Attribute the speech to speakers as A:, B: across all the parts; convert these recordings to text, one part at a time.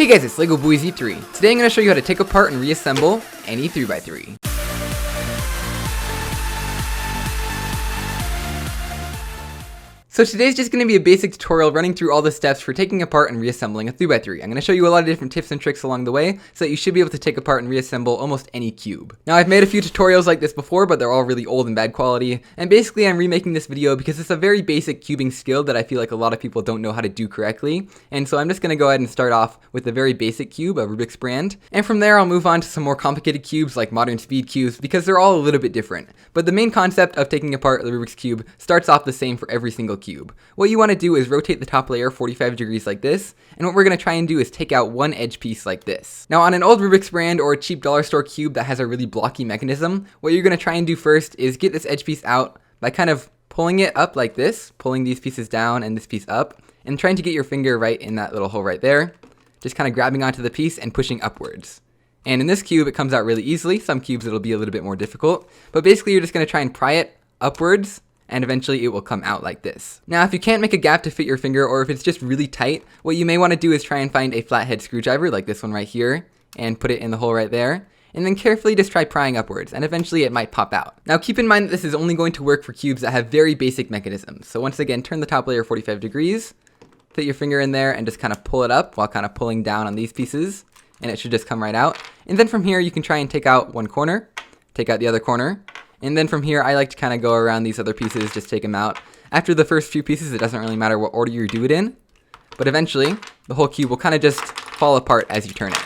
A: Hey guys, it's Lego Boys E3. Today I'm going to show you how to take apart and reassemble any 3x3. So today's just going to be a basic tutorial running through all the steps for taking apart and reassembling a 3x3. I'm going to show you a lot of different tips and tricks along the way so that you should be able to take apart and reassemble almost any cube. Now I've made a few tutorials like this before, but they're all really old and bad quality, and basically I'm remaking this video because it's a very basic cubing skill that I feel like a lot of people don't know how to do correctly, and so I'm just going to go ahead and start off with a very basic cube, a Rubik's brand, and from there I'll move on to some more complicated cubes like modern speed cubes because they're all a little bit different. But the main concept of taking apart the Rubik's cube starts off the same for every single cube. What you want to do is rotate the top layer 45 degrees like this, and what we're going to try and do is take out one edge piece like this. Now on an old Rubik's brand or a cheap dollar store cube that has a really blocky mechanism, what you're going to try and do first is get this edge piece out by kind of pulling it up like this, pulling these pieces down and this piece up, and trying to get your finger right in that little hole right there, just kind of grabbing onto the piece and pushing upwards. And in this cube it comes out really easily. Some cubes it'll be a little bit more difficult, but basically you're just going to try and pry it upwards, and eventually it will come out like this. Now if you can't make a gap to fit your finger, or if it's just really tight, what you may want to do is try and find a flathead screwdriver like this one right here, and put it in the hole right there, and then carefully just try prying upwards, and eventually it might pop out. Now keep in mind that this is only going to work for cubes that have very basic mechanisms. So once again, turn the top layer 45 degrees, fit your finger in there and just kind of pull it up while kind of pulling down on these pieces, and it should just come right out. And then from here you can try and take out one corner, take out the other corner, and then from here I like to kind of go around these other pieces, just take them out. After the first few pieces it doesn't really matter what order you do it in, but eventually the whole cube will kind of just fall apart as you turn it.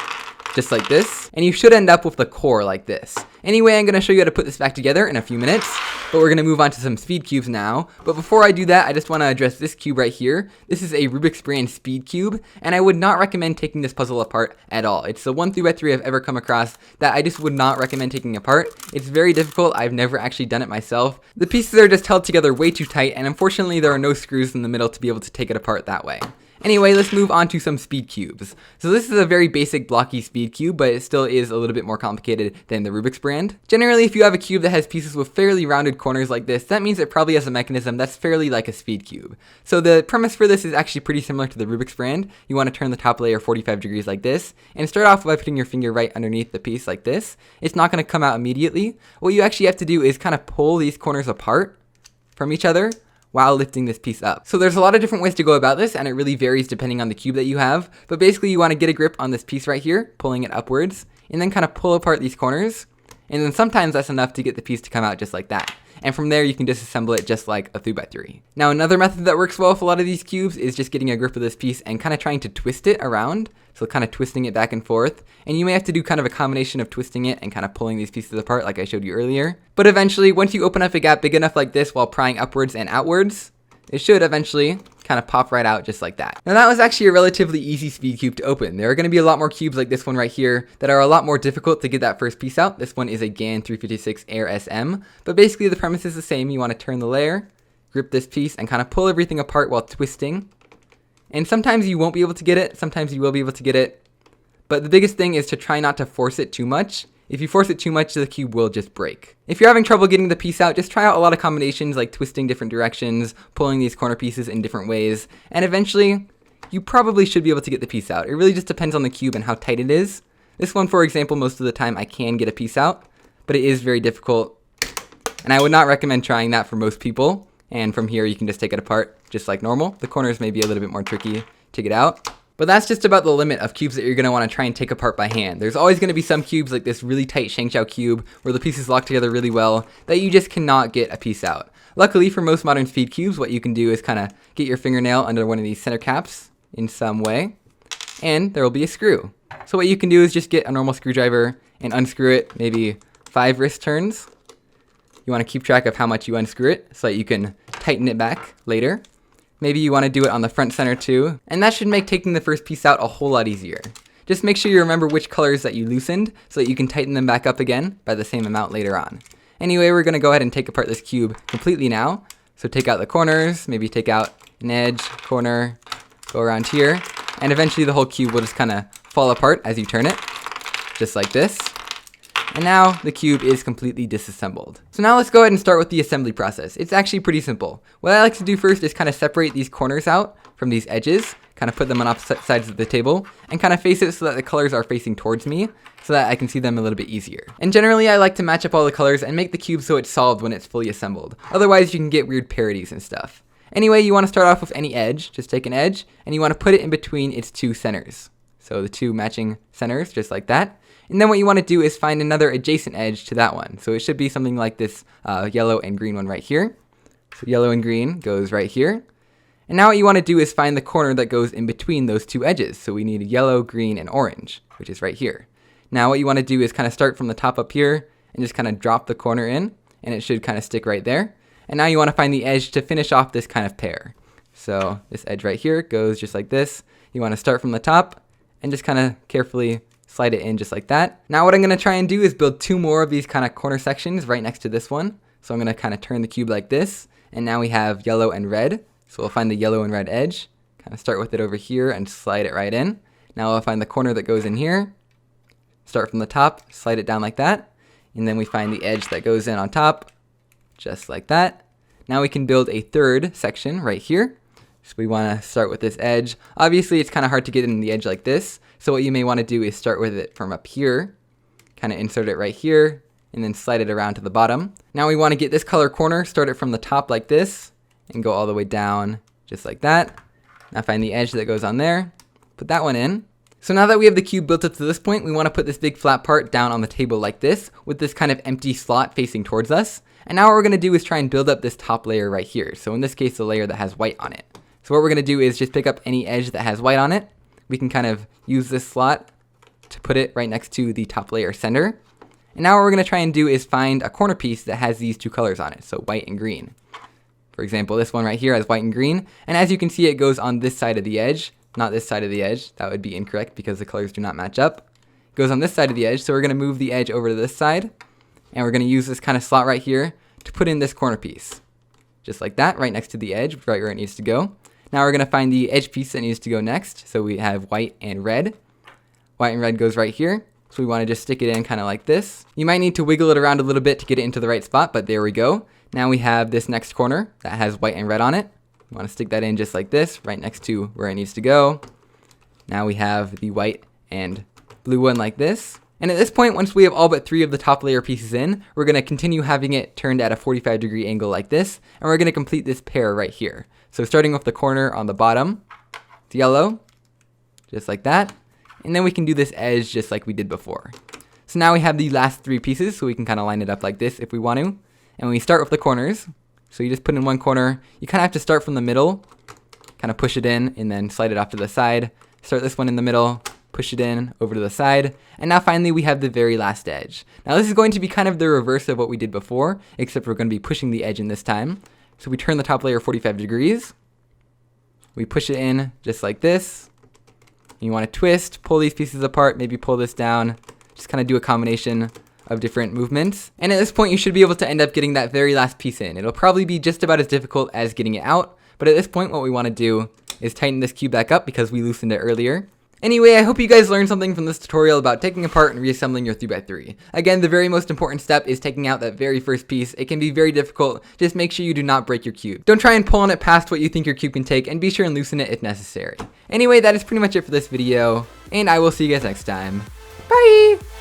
A: Just like this, and you should end up with the core like this. Anyway, I'm going to show you how to put this back together in a few minutes, but we're going to move on to some speed cubes now. But before I do that, I just want to address this cube right here. This is a Rubik's brand speed cube, and I would not recommend taking this puzzle apart at all. It's the one 3x3 I've ever come across that I just would not recommend taking apart. It's very difficult. I've never actually done it myself. The pieces are just held together way too tight, and unfortunately there are no screws in the middle to be able to take it apart that way. Anyway, let's move on to some speed cubes. So this is a very basic blocky speed cube, but it still is a little bit more complicated than the Rubik's brand. Generally, if you have a cube that has pieces with fairly rounded corners like this, that means it probably has a mechanism that's fairly like a speed cube. So the premise for this is actually pretty similar to the Rubik's brand. You want to turn the top layer 45 degrees like this, and start off by putting your finger right underneath the piece like this. It's not going to come out immediately. What you actually have to do is kind of pull these corners apart from each other while lifting this piece up. So there's a lot of different ways to go about this, and it really varies depending on the cube that you have, but basically you want to get a grip on this piece right here, pulling it upwards, and then kind of pull apart these corners, and then sometimes that's enough to get the piece to come out just like that. And from there you can disassemble it just like a 3x3. Now another method that works well with a lot of these cubes is just getting a grip of this piece and kind of trying to twist it around, so kind of twisting it back and forth, and you may have to do kind of a combination of twisting it and kind of pulling these pieces apart like I showed you earlier. But eventually, once you open up a gap big enough like this while prying upwards and outwards, it should eventually kind of pop right out just like that. Now that was actually a relatively easy speed cube to open. There are going to be a lot more cubes like this one right here that are a lot more difficult to get that first piece out. This one is a GAN 356 Air SM, but basically the premise is the same. You want to turn the layer, grip this piece, and kind of pull everything apart while twisting. And sometimes you won't be able to get it, sometimes you will be able to get it, but the biggest thing is to try not to force it too much. If you force it too much, the cube will just break. If you're having trouble getting the piece out, just try out a lot of combinations like twisting different directions, pulling these corner pieces in different ways, and eventually, you probably should be able to get the piece out. It really just depends on the cube and how tight it is. This one, for example, most of the time I can get a piece out, but it is very difficult, and I would not recommend trying that for most people. And from here, you can just take it apart just like normal. The corners may be a little bit more tricky to get out. But that's just about the limit of cubes that you're going to want to try and take apart by hand. There's always going to be some cubes like this really tight Shangqiao cube where the pieces lock together really well that you just cannot get a piece out. Luckily for most modern speed cubes, what you can do is kind of get your fingernail under one of these center caps in some way, and there will be a screw. So what you can do is just get a normal screwdriver and unscrew it maybe 5 wrist turns. You want to keep track of how much you unscrew it so that you can tighten it back later. Maybe you want to do it on the front center too, and that should make taking the first piece out a whole lot easier. Just make sure you remember which colors that you loosened so that you can tighten them back up again by the same amount later on. Anyway, we're going to go ahead and take apart this cube completely now. So take out the corners, maybe take out an edge, corner, go around here, and eventually the whole cube will just kind of fall apart as you turn it, just like this. And now the cube is completely disassembled. So now let's go ahead and start with the assembly process. It's actually pretty simple. What I like to do first is kind of separate these corners out from these edges, kind of put them on opposite sides of the table, and kind of face it so that the colors are facing towards me, so that I can see them a little bit easier. And generally I like to match up all the colors and make the cube so it's solved when it's fully assembled. Otherwise you can get weird parodies and stuff. Anyway, you want to start off with any edge, just take an edge, and you want to put it in between its two centers. So the two matching centers, just like that. And then what you want to do is find another adjacent edge to that one. So it should be something like this yellow and green one right here. So yellow and green goes right here. And now what you want to do is find the corner that goes in between those two edges. So we need yellow, green, and orange, which is right here. Now what you want to do is kind of start from the top up here and just kind of drop the corner in, and it should kind of stick right there. And now you want to find the edge to finish off this kind of pair. So this edge right here goes just like this. You want to start from the top and just kind of carefully slide it in just like that. Now what I'm going to try and do is build two more of these kind of corner sections right next to this one. So I'm going to kind of turn the cube like this, and now we have yellow and red. So we'll find the yellow and red edge, kind of start with it over here and slide it right in. Now we'll find the corner that goes in here, start from the top, slide it down like that, and then we find the edge that goes in on top, just like that. Now we can build a third section right here. So we want to start with this edge. Obviously it's kind of hard to get in the edge like this, so what you may want to do is start with it from up here, kind of insert it right here, and then slide it around to the bottom. Now we want to get this color corner, start it from the top like this, and go all the way down just like that. Now find the edge that goes on there, put that one in. So now that we have the cube built up to this point, we want to put this big flat part down on the table like this, with this kind of empty slot facing towards us. And now what we're going to do is try and build up this top layer right here. So in this case, the layer that has white on it. So what we're going to do is just pick up any edge that has white on it. We can kind of use this slot to put it right next to the top layer center. And now what we're going to try and do is find a corner piece that has these two colors on it, so white and green. For example, this one right here has white and green, and as you can see it goes on this side of the edge, not this side of the edge. That would be incorrect because the colors do not match up. It goes on this side of the edge, so we're going to move the edge over to this side, and we're going to use this kind of slot right here to put in this corner piece. Just like that, right next to the edge, right where it needs to go. Now we're going to find the edge piece that needs to go next, so we have white and red. White and red goes right here. So we want to just stick it in kind of like this. You might need to wiggle it around a little bit to get it into the right spot, but there we go. Now we have this next corner that has white and red on it. We want to stick that in just like this, right next to where it needs to go. Now we have the white and blue one like this. And at this point, once we have all but 3 of the top layer pieces in, we're going to continue having it turned at a 45-degree angle like this, and we're going to complete this pair right here. So starting with the corner on the bottom, it's yellow, just like that. And then we can do this edge just like we did before. So now we have the last 3 pieces, so we can kind of line it up like this if we want to. And we start with the corners. So you just put in one corner. You kind of have to start from the middle, kind of push it in, and then slide it off to the side. Start this one in the middle, push it in, over to the side. And now finally we have the very last edge. Now this is going to be kind of the reverse of what we did before, except we're going to be pushing the edge in this time. So we turn the top layer 45 degrees. We push it in just like this. You want to twist, pull these pieces apart, maybe pull this down, just kind of do a combination of different movements. And at this point you should be able to end up getting that very last piece in. It'll probably be just about as difficult as getting it out, but at this point what we want to do is tighten this cube back up because we loosened it earlier. Anyway, I hope you guys learned something from this tutorial about taking apart and reassembling your 3x3. Again, the very most important step is taking out that very first piece. It can be very difficult. Just make sure you do not break your cube. Don't try and pull on it past what you think your cube can take, and be sure and loosen it if necessary. Anyway, that is pretty much it for this video, and I will see you guys next time. Bye!